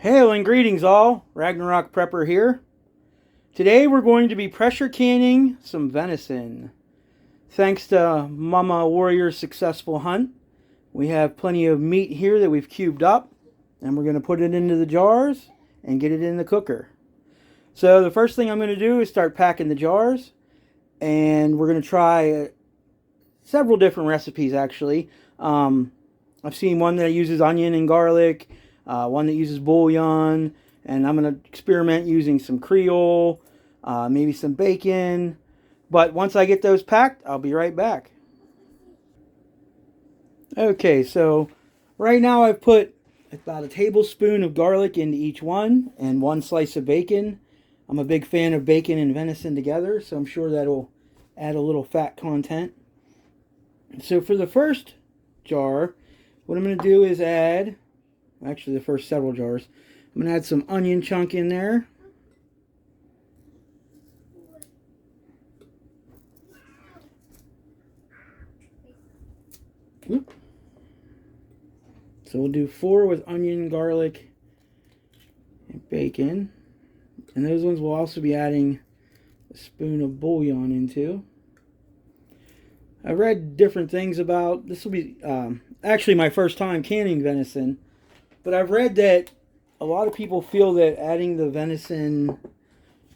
Hail and greetings all, Ragnarok Prepper here. Today we're going to be pressure canning some venison. Thanks to Mama Warrior's successful hunt, we have plenty of meat here that we've cubed up, and we're going to put it into the jars and get it in the cooker. So the first thing I'm going to do is start packing the jars, and we're going to try several different recipes actually. I've seen one that uses onion and garlic, one that uses bouillon, and I'm going to experiment using some Creole, maybe some bacon. But once I get those packed, I'll be right back. Okay, so right now I've put about a tablespoon of garlic into each one and one slice of bacon. I'm a big fan of bacon and venison together, so I'm sure that'll add a little fat content. So for the first jar, what I'm going to do is add, actually the first several jars, I'm going to add some onion chunk in there. Oop. So we'll do 4 with onion, garlic, and bacon. And those ones we'll also be adding a spoon of bouillon into. I read different things about, this will be actually my first time canning venison, but I've read that a lot of people feel that adding the venison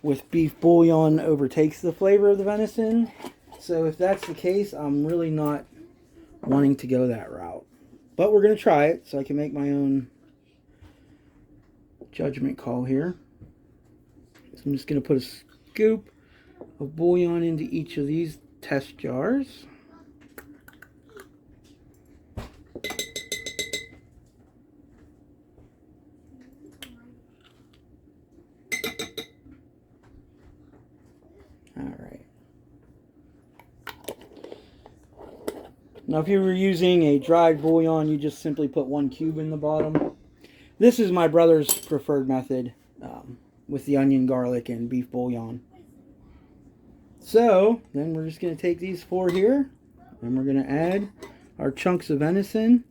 with beef bouillon overtakes the flavor of the venison. So if that's the case, I'm really not wanting to go that route. But we're going to try it so I can make my own judgment call here. So I'm just going to put a scoop of bouillon into each of these test jars. Alright. Now if you were using a dried bouillon, you just simply put 1 cube in the bottom. This is my brother's preferred method with the onion, garlic, and beef bouillon. So then we're just going to take these 4 here and we're going to add our chunks of venison.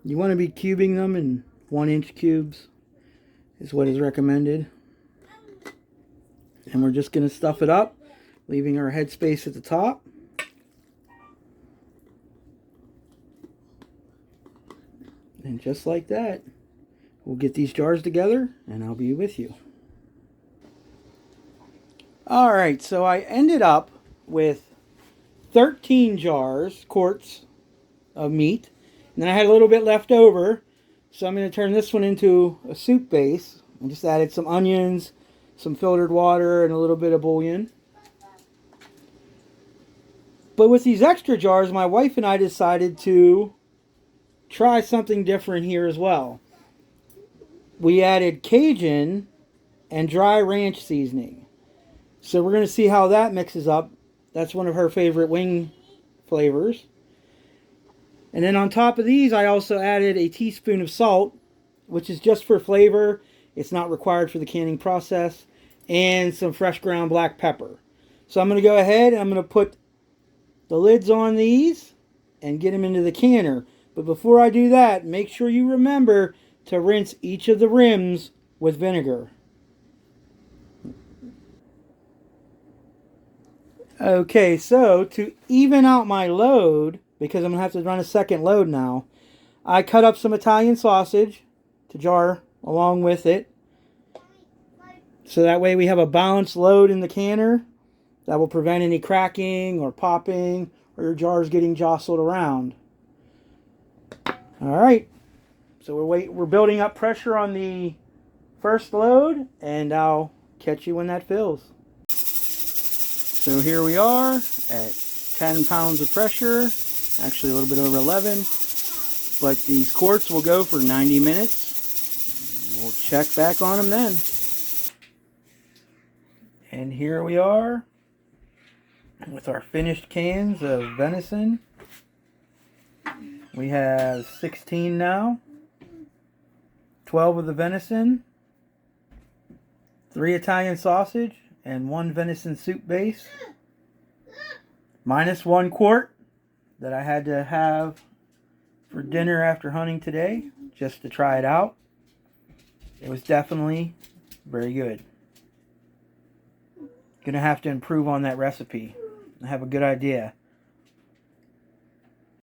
You want to be cubing them in 1-inch cubes is what is recommended. And we're just going to stuff it up, leaving our headspace at the top. And just like that, we'll get these jars together and I'll be with you. Alright, so I ended up with 13 quarts of meat. And then I had a little bit left over. So I'm going to turn this one into a soup base. I just added some onions, some filtered water, and a little bit of bouillon. But with these extra jars, my wife and I decided to try something different here as well. We added Cajun and dry ranch seasoning. So we're going to see how that mixes up. That's one of her favorite wing flavors. And then on top of these, I also added a teaspoon of salt, which is just for flavor. It's not required for the canning process. And some fresh ground black pepper. So I'm going to go ahead and I'm going to put the lids on these and get them into the canner. But before I do that, make sure you remember to rinse each of the rims with vinegar. Okay, so to even out my load, because I'm going to have to run a second load now, I cut up some Italian sausage to jar along with it. So that way we have a balanced load in the canner that will prevent any cracking or popping or your jars getting jostled around. Alright, so we're building up pressure on the first load, and I'll catch you when that fills. So here we are at 10 pounds of pressure, actually a little bit over 11, but these quarts will go for 90 minutes. We'll check back on them then. And here we are with our finished cans of venison. We have 16 now, 12 of the venison, 3 Italian sausage, and 1 venison soup base, minus 1 quart that I had to have for dinner after hunting today, just to try it out. It was definitely very good. Gonna have to improve on that recipe. I have a good idea.